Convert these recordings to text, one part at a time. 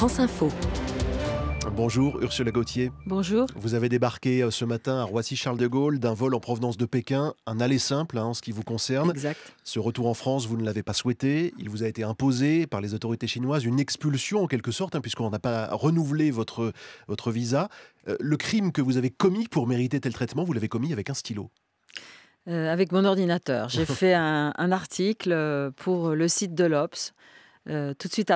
France Info. Bonjour Ursula Gauthier. Bonjour. Vous avez débarqué ce matin à Roissy-Charles de Gaulle d'un vol en provenance de Pékin, un aller simple en ce qui vous concerne. Exact. Ce retour en France, vous ne l'avez pas souhaité. Il vous a été imposé par les autorités chinoises, une expulsion en quelque sorte, puisqu'on n'a pas renouvelé votre visa. Le crime que vous avez commis pour mériter tel traitement, vous l'avez commis avec un stylo. Avec mon ordinateur. J'ai fait un article pour le site de l'Obs. Tout de suite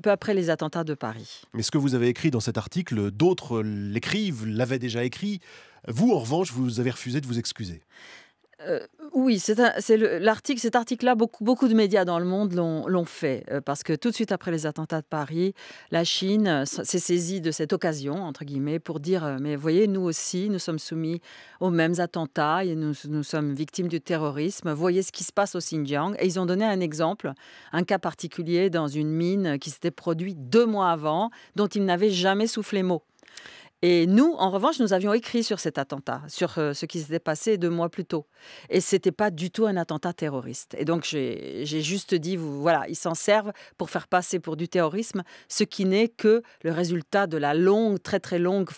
peu après les attentats de Paris. Mais ce que vous avez écrit dans cet article, d'autres l'écrivent, l'avaient déjà écrit. Vous, en revanche, vous avez refusé de vous excuser. Oui, cet article-là, beaucoup de médias dans le monde l'ont fait. Parce que tout de suite après les attentats de Paris, la Chine s'est saisie de cette occasion, entre guillemets, pour dire « Mais voyez, nous aussi, nous sommes soumis aux mêmes attentats et nous sommes victimes du terrorisme. Voyez ce qui se passe au Xinjiang. » Et ils ont donné un exemple, un cas particulier dans une mine qui s'était produite 2 mois avant, dont ils n'avaient jamais soufflé mot. Et nous, en revanche, nous avions écrit sur cet attentat, sur ce qui s'était passé 2 mois plus tôt. Et ce n'était pas du tout un attentat terroriste. Et donc, j'ai juste dit, voilà, ils s'en servent pour faire passer pour du terrorisme, ce qui n'est que le résultat de la longue, très très longue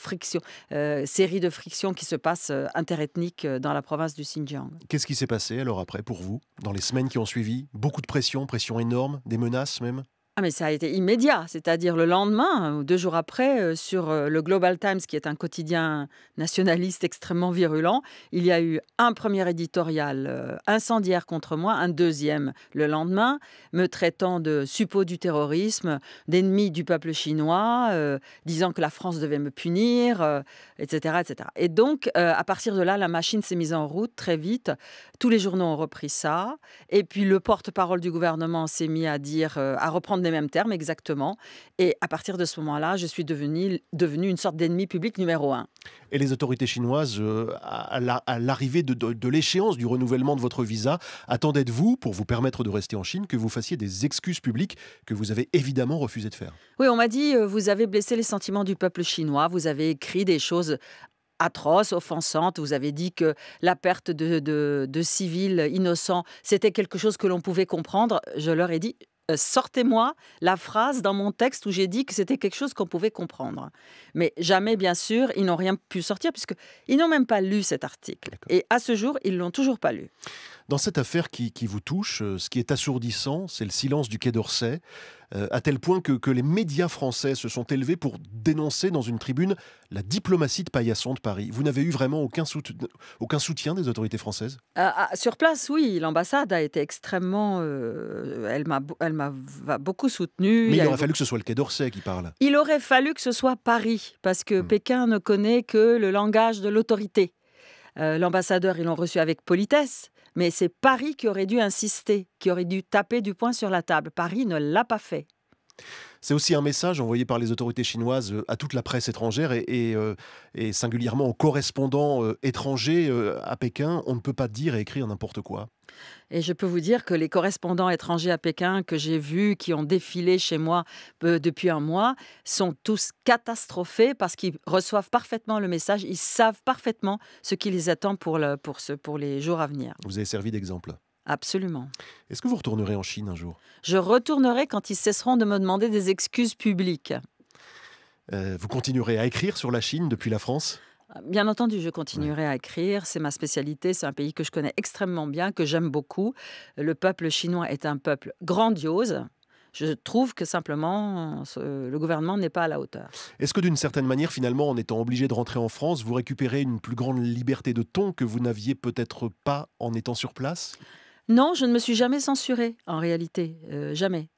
série de frictions qui se passe interethniques dans la province du Xinjiang. Qu'est-ce qui s'est passé alors après pour vous, dans les semaines qui ont suivi? Beaucoup de pression énorme, des menaces même? Ah mais ça a été immédiat, c'est-à-dire le lendemain ou 2 jours après, sur le Global Times, qui est un quotidien nationaliste extrêmement virulent, il y a eu un premier éditorial incendiaire contre moi, un deuxième le lendemain, me traitant de suppôt du terrorisme, d'ennemi du peuple chinois, disant que la France devait me punir, etc., etc. Et donc, à partir de là, la machine s'est mise en route très vite. Tous les journaux ont repris ça. Et puis, le porte-parole du gouvernement s'est mis à reprendre les mêmes termes exactement. Et à partir de ce moment-là, je suis devenue une sorte d'ennemi public numéro 1. Et les autorités chinoises, à l'arrivée de l'échéance du renouvellement de votre visa, attendaient de vous, pour vous permettre de rester en Chine, que vous fassiez des excuses publiques que vous avez évidemment refusé de faire? Oui, on m'a dit, vous avez blessé les sentiments du peuple chinois, vous avez écrit des choses atroces, offensantes. Vous avez dit que la perte de civils innocents, c'était quelque chose que l'on pouvait comprendre. Je leur ai dit, sortez-moi la phrase dans mon texte où j'ai dit que c'était quelque chose qu'on pouvait comprendre. Mais jamais, bien sûr, ils n'ont rien pu sortir puisqu'ils n'ont même pas lu cet article. Et à ce jour, ils ne l'ont toujours pas lu. Dans cette affaire qui vous touche, ce qui est assourdissant, c'est le silence du Quai d'Orsay, à tel point que les médias français se sont élevés pour dénoncer dans une tribune la diplomatie de paillasson de Paris. Vous n'avez eu vraiment aucun soutien des autorités françaises? Sur place, oui, l'ambassade a été extrêmement... elle m'a beaucoup soutenue. Mais il aurait fallu que ce soit le Quai d'Orsay qui parle. Il aurait fallu que ce soit Paris, parce que Pékin ne connaît que le langage de l'autorité. L'ambassadeur, ils l'ont reçu avec politesse, mais c'est Paris qui aurait dû insister, qui aurait dû taper du poing sur la table. Paris ne l'a pas fait. C'est aussi un message envoyé par les autorités chinoises à toute la presse étrangère et singulièrement aux correspondants étrangers à Pékin. On ne peut pas dire et écrire n'importe quoi. Et je peux vous dire que les correspondants étrangers à Pékin que j'ai vus, qui ont défilé chez moi depuis un mois, sont tous catastrophés parce qu'ils reçoivent parfaitement le message. Ils savent parfaitement ce qui les attend pour les jours à venir. Vous avez servi d'exemple. Absolument. Est-ce que vous retournerez en Chine un jour? Je retournerai quand ils cesseront de me demander des excuses publiques. Vous continuerez à écrire sur la Chine depuis la France? Bien entendu, je continuerai à écrire. C'est ma spécialité. C'est un pays que je connais extrêmement bien, que j'aime beaucoup. Le peuple chinois est un peuple grandiose. Je trouve que simplement, le gouvernement n'est pas à la hauteur. Est-ce que d'une certaine manière, finalement, en étant obligé de rentrer en France, vous récupérez une plus grande liberté de ton que vous n'aviez peut-être pas en étant sur place? Non, je ne me suis jamais censurée, en réalité. Jamais.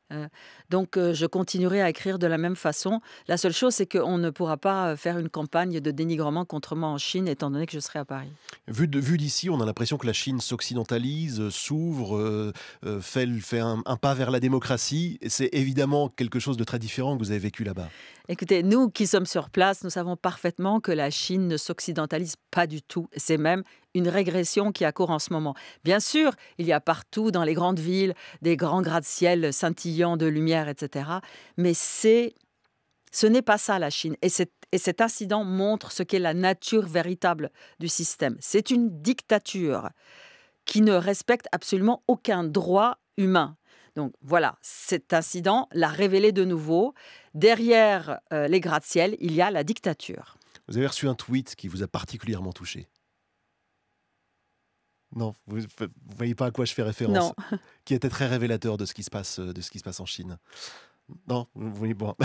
Donc, je continuerai à écrire de la même façon. La seule chose, c'est qu'on ne pourra pas faire une campagne de dénigrement contre moi en Chine, étant donné que je serai à Paris. Vu d'ici, on a l'impression que la Chine s'occidentalise, s'ouvre, fait un pas vers la démocratie. C'est évidemment quelque chose de très différent que vous avez vécu là-bas. Écoutez, nous qui sommes sur place, nous savons parfaitement que la Chine ne s'occidentalise pas du tout. C'est même une régression qui a cours en ce moment. Bien sûr, il y a partout dans les grandes villes des grands gratte-ciel scintillants de lumière, etc. Mais ce n'est pas ça la Chine. Et cet incident montre ce qu'est la nature véritable du système. C'est une dictature qui ne respecte absolument aucun droit humain. Donc voilà, cet incident l'a révélé de nouveau. Derrière les gratte-ciel, il y a la dictature. Vous avez reçu un tweet qui vous a particulièrement touché? Non, vous ne voyez pas à quoi je fais référence? Non. Qui était très révélateur de ce qui se passe en Chine? Non, vous voyez, bon.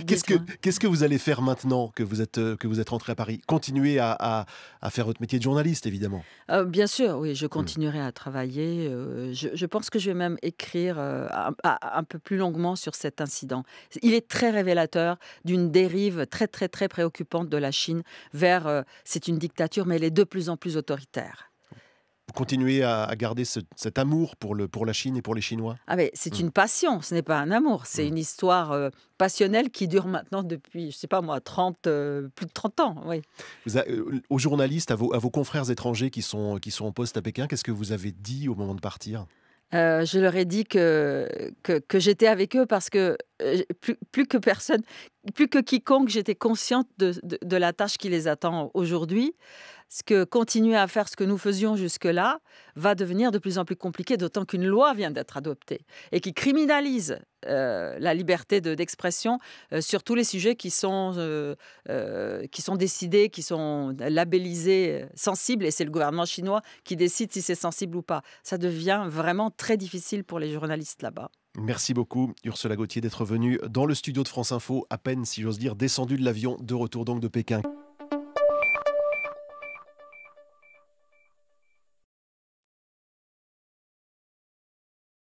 Dites-moi. Qu'est-ce que vous allez faire maintenant que vous êtes rentré à Paris? Continuer à faire votre métier de journaliste, évidemment? Bien sûr, oui, je Mmh. continuerai à travailler, je pense que je vais même écrire, un peu plus longuement sur cet incident. Il est très révélateur d'une dérive très, très, très préoccupante de la Chine vers, c'est une dictature, mais elle est de plus en plus autoritaire. Vous continuez à garder cet amour pour la Chine et pour les Chinois? Ah mais c'est Mmh, une passion, ce n'est pas un amour, c'est mmh. une histoire, passionnelle qui dure maintenant depuis, je sais pas moi, 30, plus de 30 ans, oui. Aux journalistes, à vos confrères étrangers qui sont en poste à Pékin, qu'est-ce que vous avez dit au moment de partir? Je leur ai dit que j'étais avec eux parce que, plus que personne, plus que quiconque, j'étais consciente de la tâche qui les attend aujourd'hui. Ce que continuer à faire ce que nous faisions jusque-là va devenir de plus en plus compliqué, d'autant qu'une loi vient d'être adoptée et qui criminalise, la liberté d'expression, sur tous les sujets qui sont décidés, qui sont labellisés, sensibles, et c'est le gouvernement chinois qui décide si c'est sensible ou pas. Ça devient vraiment très difficile pour les journalistes là-bas. Merci beaucoup, Ursula Gauthier, d'être venue dans le studio de France Info, à peine, si j'ose dire, descendue de l'avion, de retour donc de Pékin.